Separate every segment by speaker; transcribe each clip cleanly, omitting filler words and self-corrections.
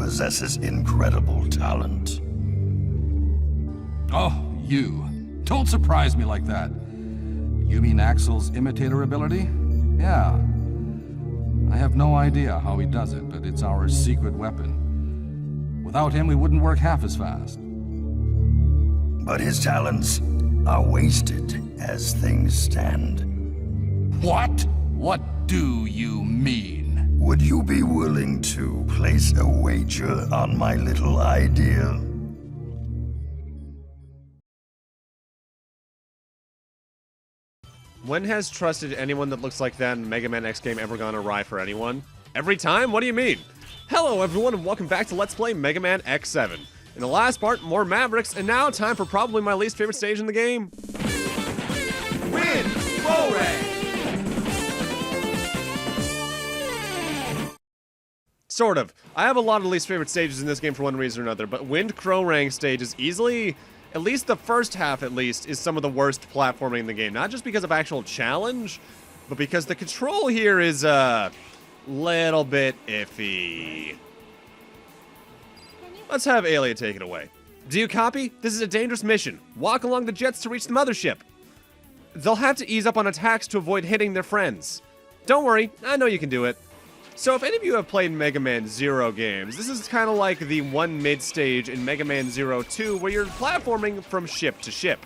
Speaker 1: possesses incredible talent.
Speaker 2: Oh, you. Don't surprise me like that. You mean Axel's imitator ability? Yeah. I have no idea how he does it, but it's our secret weapon. Without him, we wouldn't work half as fast.
Speaker 1: But his talents are wasted as things stand.
Speaker 2: What? What do you mean?
Speaker 1: Would you be willing to place a wager on my little idea?
Speaker 3: When has trusted anyone that looks like that in Mega Man X game ever gone awry for anyone? Every time? What do you mean? Hello everyone and welcome back to Let's Play Mega Man X7. In the last part, more Mavericks, and now time for probably my least favorite stage in the game. Win! Crowrang! Sort of. I have a lot of least favorite stages in this game for one reason or another, but Wind Crowrang stage is easily, at least the first half at least, is some of the worst platforming in the game. Not just because of actual challenge, but because the control here is a little bit iffy. Let's have Alia take it away. Do you copy? This is a dangerous mission. Walk along the jets to reach the mothership. They'll have to ease up on attacks to avoid hitting their friends. Don't worry, I know you can do it. So if any of you have played Mega Man Zero games, this is kind of like the one mid-stage in Mega Man Zero 2 where you're platforming from ship to ship.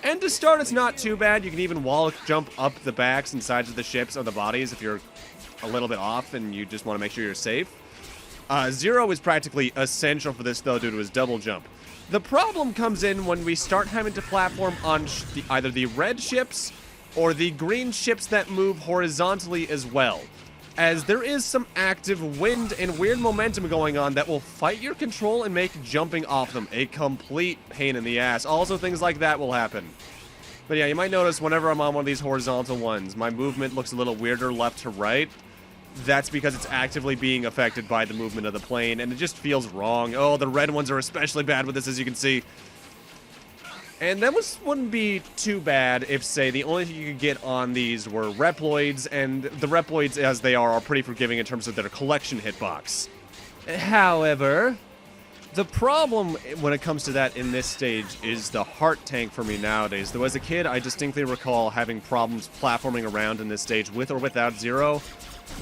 Speaker 3: And to start, it's not too bad. You can even wall jump up the backs and sides of the ships or the bodies if you're a little bit off and you just want to make sure you're safe. Zero is practically essential for this, though, due to his double jump. The problem comes in when we start having to platform on either the red ships or the green ships that move horizontally as well, as there is some active wind and weird momentum going on that will fight your control and make jumping off them a complete pain in the ass. Also, things like that will happen. But yeah, you might notice whenever I'm on one of these horizontal ones, my movement looks a little weirder left to right. That's because it's actively being affected by the movement of the plane, and it just feels wrong. Oh, the red ones are especially bad with this, as you can see. And that wouldn't be too bad if, say, the only thing you could get on these were Reploids, and the Reploids, as they are pretty forgiving in terms of their collection hitbox. However, the problem when it comes to that in this stage is the heart tank for me nowadays. Though as a kid, I distinctly recall having problems platforming around in this stage with or without Zero.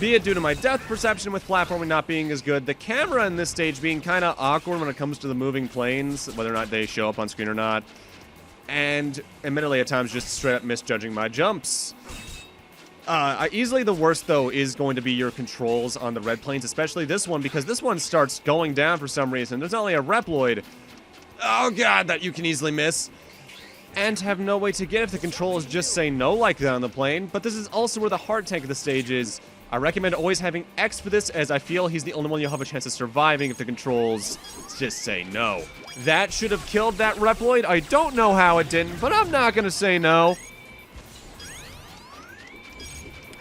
Speaker 3: Be it due to my depth perception with platforming not being as good, the camera in this stage being kind of awkward when it comes to the moving planes, whether or not they show up on screen or not, and admittedly at times just straight up misjudging my jumps. Easily the worst, though, is going to be your controls on the red planes, especially this one, because this one starts going down for some reason. There's only a Reploid, oh god, that you can easily miss, and have no way to get if the controls just say no like that on the plane. But this is also where the heart tank of the stage is. I recommend always having X for this, as I feel he's the only one you'll have a chance of surviving if the controls just say no. That should have killed that Reploid. I don't know how it didn't, but I'm not going to say no.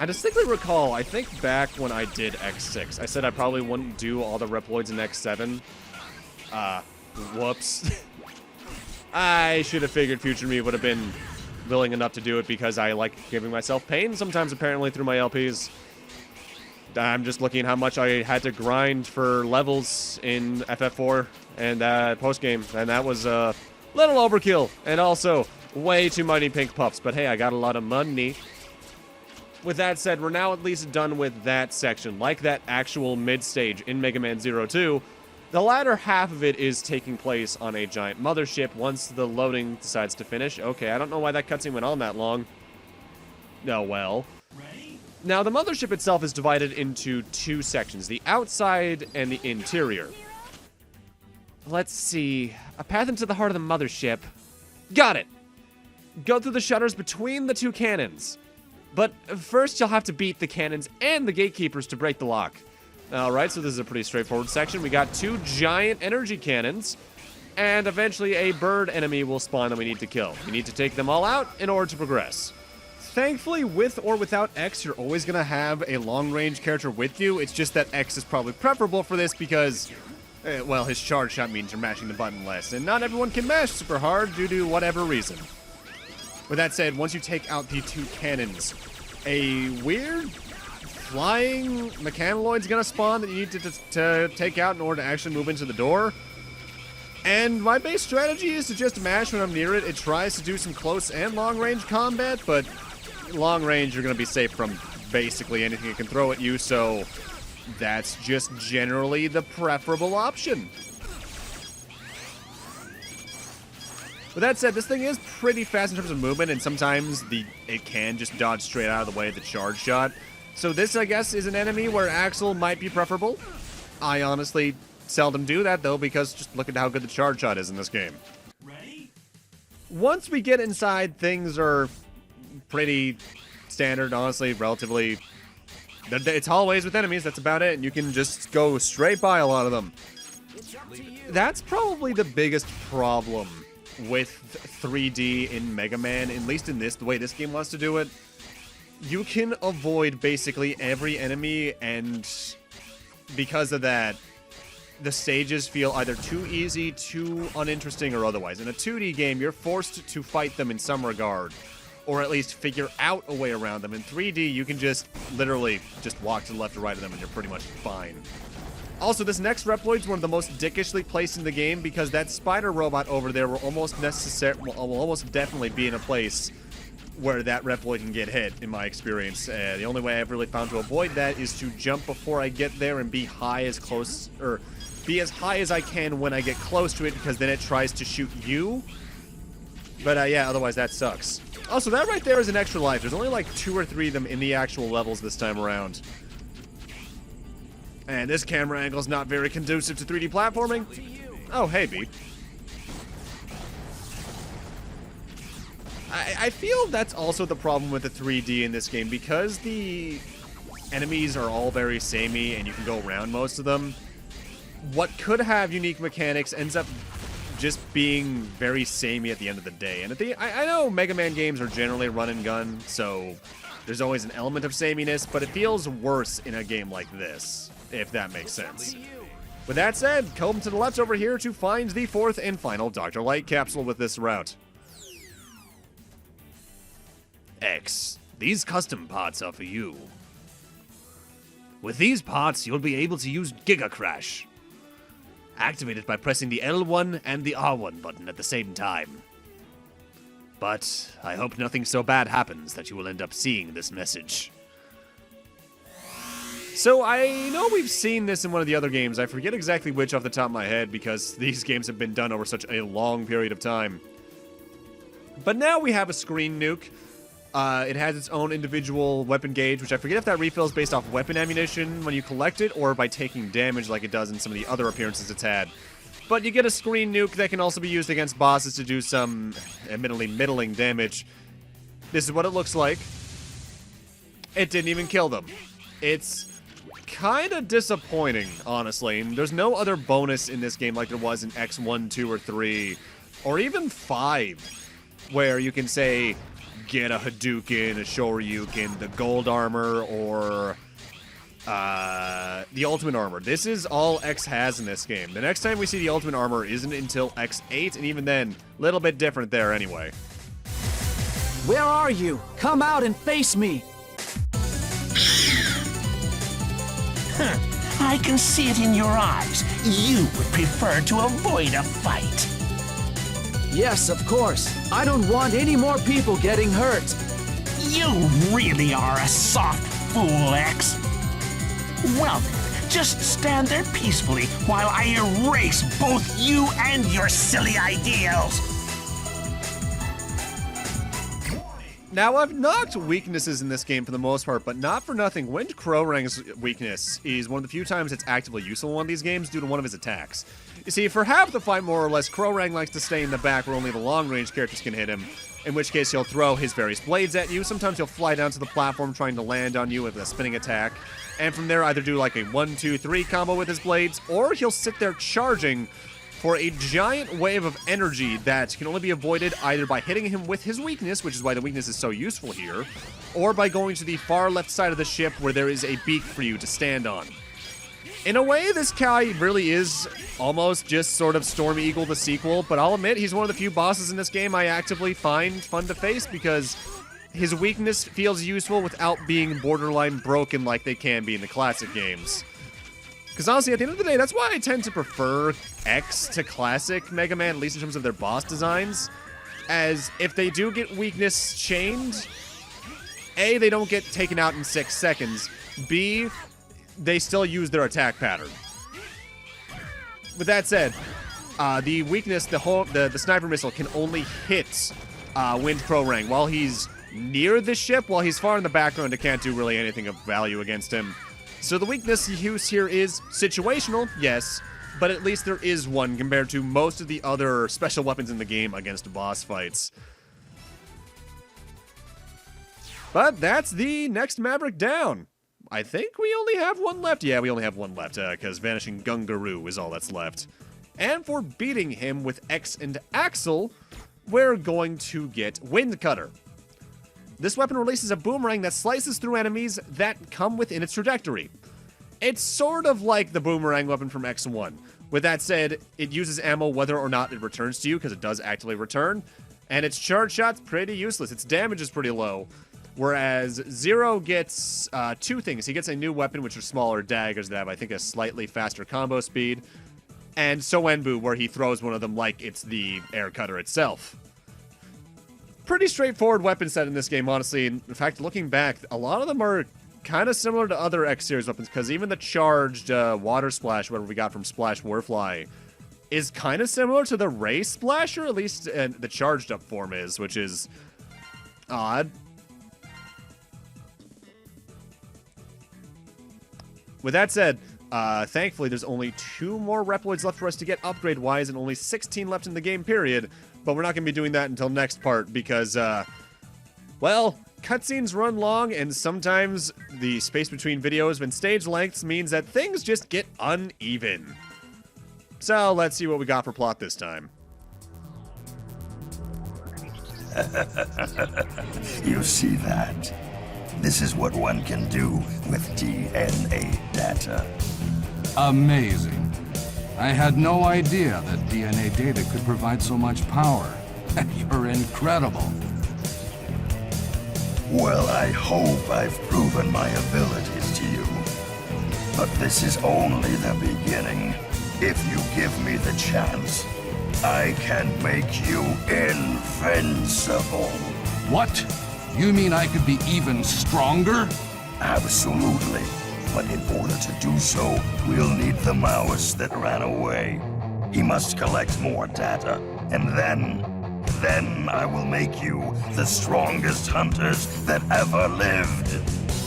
Speaker 3: I distinctly recall, I think back when I did X6, I said I probably wouldn't do all the Reploids in X7. Whoops. I should have figured future me would have been willing enough to do it because I like giving myself pain sometimes, apparently, through my LPs. I'm just looking at how much I had to grind for levels in FF4 and post-game, and that was a little overkill, and also way too many pink puffs, but hey, I got a lot of money. With that said, we're now at least done with that section, like that actual mid-stage in Mega Man Zero 2. The latter half of it is taking place on a giant mothership once the loading decides to finish. Okay, I don't know why that cutscene went on that long. Oh, well. Now, the mothership itself is divided into two sections, the outside and the interior. Let's see. A path into the heart of the mothership. Got it! Go through the shutters between the two cannons. But first, you'll have to beat the cannons and the gatekeepers to break the lock. Alright, so this is a pretty straightforward section. We got two giant energy cannons, and eventually a bird enemy will spawn that we need to kill. We need to take them all out in order to progress. Thankfully, with or without X, you're always going to have a long-range character with you. It's just that X is probably preferable for this because, well, his charge shot means you're mashing the button less, and not everyone can mash super hard due to whatever reason. With that said, once you take out the two cannons, a weird flying mechanoids gonna spawn that you need to take out in order to actually move into the door. And my base strategy is to just mash when I'm near it. It tries to do some close and long-range combat, but long range you're gonna be safe from basically anything it can throw at you, so that's just generally the preferable option. With that said, this thing is pretty fast in terms of movement, and sometimes it can just dodge straight out of the way of the charge shot. So this, I guess, is an enemy where Axel might be preferable. I honestly seldom do that, though, because just look at how good the charge shot is in this game.
Speaker 4: Ready?
Speaker 3: Once we get inside, things are pretty standard, honestly, relatively. It's hallways with enemies, that's about it, and you can just go straight by a lot of them. That's probably the biggest problem with 3D in Mega Man, at least in the way this game wants to do it. You can avoid basically every enemy, and because of that, the stages feel either too easy, too uninteresting, or otherwise. In a 2D game, you're forced to fight them in some regard, or at least figure out a way around them. In 3D, you can just literally just walk to the left or right of them and you're pretty much fine. Also, this next Reploid is one of the most dickishly placed in the game because that spider robot over there will almost definitely be in a place where that Reploid can get hit, in my experience. The only way I've really found to avoid that is to jump before I get there and be as high as I can when I get close to it, because then it tries to shoot you. But yeah, otherwise that sucks. Also, that right there is an extra life. There's only like 2 or 3 of them in the actual levels this time around. And this camera angle is not very conducive to 3D platforming. Oh, hey, B. I feel that's also the problem with the 3D in this game, because the enemies are all very samey and you can go around most of them. What could have unique mechanics ends up just being very samey at the end of the day. And I know Mega Man games are generally run and gun, so there's always an element of sameness, but it feels worse in a game like this, if that makes sense. With that said, comb to the left over here to find the 4th and final Dr. Light capsule with this route. X, these custom parts are for you. With these parts, you'll be able to use Giga Crash. Activate it by pressing the L1 and the R1 button at the same time. But I hope nothing so bad happens that you will end up seeing this message. So I know we've seen this in one of the other games. I forget exactly which off the top of my head because these games have been done over such a long period of time. But now we have a screen nuke. It has its own individual weapon gauge, which I forget if that refills based off weapon ammunition when you collect it, or by taking damage like it does in some of the other appearances it's had. But you get a screen nuke that can also be used against bosses to do some admittedly middling damage. This is what it looks like. It didn't even kill them. It's kind of disappointing, honestly. And there's no other bonus in this game like there was in X1, 2, or 3, or even 5, where you can say, get a Hadouken, a Shoryuken, the gold armor, or the ultimate armor. This is all X has in this game. The next time we see the ultimate armor isn't until X8, and even then, a little bit different there anyway.
Speaker 5: Where are you? Come out and face me!
Speaker 4: I can see it in your eyes. You would prefer to avoid a fight.
Speaker 5: Yes, of course. I don't want any more people getting hurt.
Speaker 4: You really are a soft fool, X. Well then, just stand there peacefully while I erase both you and your silly ideals.
Speaker 3: Now, I've knocked weaknesses in this game for the most part, but not for nothing. Wind Crowrang's weakness is one of the few times it's actively useful in one of these games due to one of his attacks. You see, for half the fight, more or less, Crowrang likes to stay in the back where only the long-range characters can hit him, in which case he'll throw his various blades at you. Sometimes he'll fly down to the platform trying to land on you with a spinning attack, and from there either do like a 1, 2, 3 combo with his blades, or he'll sit there charging for a giant wave of energy that can only be avoided either by hitting him with his weakness, which is why the weakness is so useful here, or by going to the far left side of the ship where there is a beak for you to stand on. In a way, this guy really is almost just sort of Storm Eagle the sequel, but I'll admit he's one of the few bosses in this game I actively find fun to face because his weakness feels useful without being borderline broken like they can be in the classic games. Because honestly, at the end of the day, that's why I tend to prefer X to classic Mega Man, at least in terms of their boss designs. As if they do get weakness chained, A, they don't get taken out in 6 seconds. B, they still use their attack pattern. With that said, the weakness, the sniper missile can only hit Wind Crowrang while he's near the ship. While he's far in the background, it can't do really anything of value against him. So the weakness use here is situational, yes, but at least there is one compared to most of the other special weapons in the game against boss fights. But that's the next Maverick down. I think we only have one left. Yeah, we only have one left, because Vanishing Gungaroo is all that's left. And for beating him with X and Axel, we're going to get Wind Cutter. This weapon releases a boomerang that slices through enemies that come within its trajectory. It's sort of like the boomerang weapon from X1. With that said, it uses ammo whether or not it returns to you, because it does actively return. And its charge shot's pretty useless. Its damage is pretty low. Whereas Zero gets 2 things. He gets a new weapon, which are smaller daggers that have, I think, a slightly faster combo speed. And Soenbu, where he throws one of them like it's the air cutter itself. Pretty straightforward weapon set in this game, honestly. In fact, looking back, a lot of them are kind of similar to other X-Series weapons, because even the charged water splash, whatever we got from Splash Warfly, is kind of similar to the Ray Splasher, at least the charged up form is, which is odd. With that said, thankfully there's only 2 more Reploids left for us to get upgrade-wise, and only 16 left in the game period. But we're not going to be doing that until next part because, well, cutscenes run long, and sometimes the space between videos and stage lengths means that things just get uneven. So let's see what we got for plot this time.
Speaker 1: You see that? This is what one can do with DNA data.
Speaker 2: Amazing. I had no idea that DNA data could provide so much power. You're incredible.
Speaker 1: Well, I hope I've proven my abilities to you. But this is only the beginning. If you give me the chance, I can make you invincible.
Speaker 2: What? You mean I could be even stronger?
Speaker 1: Absolutely. But in order to do so, we'll need the mouse that ran away. He must collect more data, and then I will make you the strongest hunters that ever lived.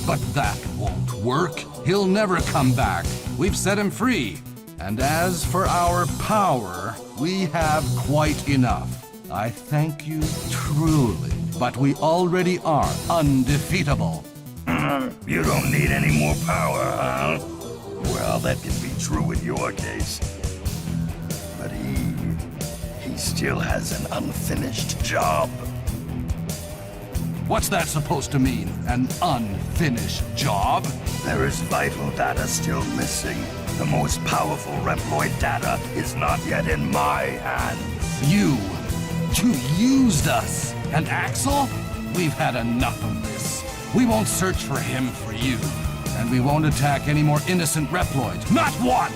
Speaker 2: But that won't work. He'll never come back. We've set him free. And as for our power, we have quite enough. I thank you truly, but we already are undefeatable.
Speaker 1: You don't need any more power, huh? Well, that can be true in your case. But he still has an unfinished job.
Speaker 2: What's that supposed to mean? An unfinished job?
Speaker 1: There is vital data still missing. The most powerful Reploid data is not yet in my hands.
Speaker 2: You used us. And Axel? We've had enough of this. We won't search for him for you. And we won't attack any more innocent Reploids. Not one!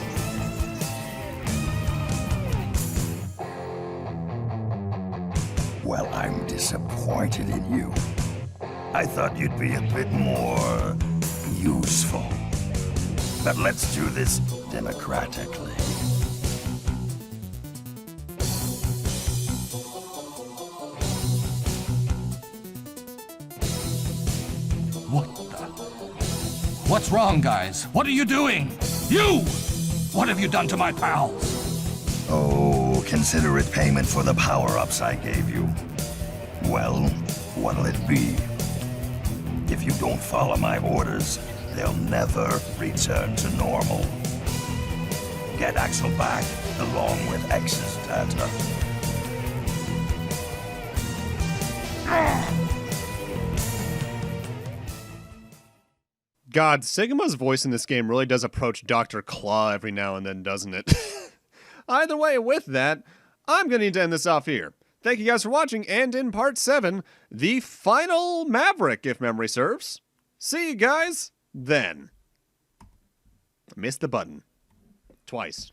Speaker 1: Well, I'm disappointed in you. I thought you'd be a bit more useful. But let's do this democratically.
Speaker 2: What's wrong, guys? What are you doing? You! What have you done to my pals?
Speaker 1: Oh, consider it payment for the power-ups I gave you. Well, what'll it be? If you don't follow my orders, they'll never return to normal. Get Axel back, along with X's data.
Speaker 3: God, Sigma's voice in this game really does approach Dr. Claw every now and then, doesn't it? Either way, with that, I'm going to need to end this off here. Thank you guys for watching, and in part 7, the final Maverick, if memory serves. See you guys then. Missed the button. Twice.